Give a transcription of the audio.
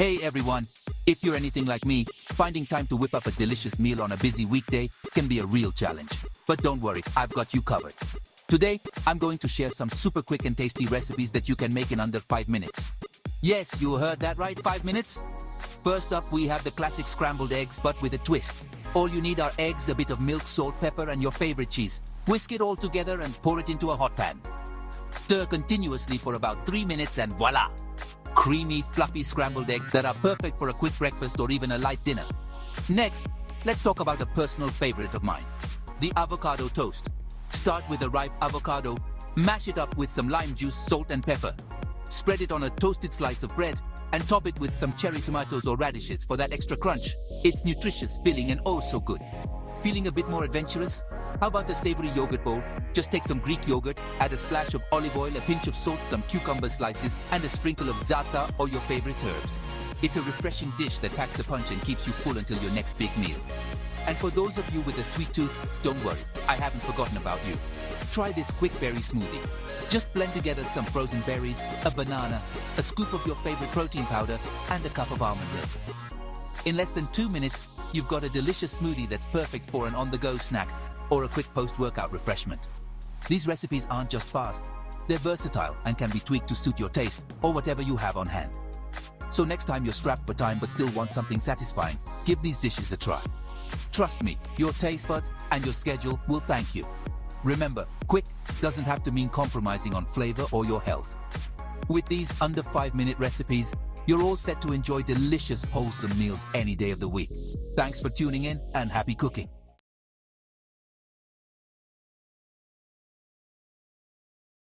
Hey everyone! If you're anything like me, finding time to whip up a delicious meal on a busy weekday can be a real challenge. But don't worry, I've got you covered. Today, I'm going to share some super quick and tasty recipes that you can make in under 5 minutes. Yes, you heard that right, 5 minutes? First up, we have the classic scrambled eggs, but with a twist. All you need are eggs, a bit of milk, salt, pepper, and your favorite cheese. Whisk it all together and pour it into a hot pan. Stir continuously for about 3 minutes and voila! Creamy, fluffy scrambled eggs that are perfect for a quick breakfast or even a light dinner. Next, let's talk about a personal favorite of mine, the avocado toast. Start with a ripe avocado, mash it up with some lime juice, salt and pepper. Spread it on a toasted slice of bread and top it with some cherry tomatoes or radishes for that extra crunch. It's nutritious, filling and oh so good. Feeling a bit more adventurous? How about a savory yogurt bowl? Just take some Greek yogurt, add a splash of olive oil, a pinch of salt, some cucumber slices, and a sprinkle of za'atar or your favorite herbs. It's a refreshing dish that packs a punch and keeps you full until your next big meal. And for those of you with a sweet tooth, don't worry, I haven't forgotten about you. Try this quick berry smoothie. Just blend together some frozen berries, a banana, a scoop of your favorite protein powder, and a cup of almond milk. In less than 2 minutes, you've got a delicious smoothie that's perfect for an on-the-go snack or a quick post-workout refreshment. These recipes aren't just fast, they're versatile and can be tweaked to suit your taste or whatever you have on hand. So next time you're strapped for time but still want something satisfying, give these dishes a try. Trust me, your taste buds and your schedule will thank you. Remember, quick doesn't have to mean compromising on flavor or your health. With these under 5-minute recipes, you're all set to enjoy delicious, wholesome meals any day of the week. Thanks for tuning in and happy cooking.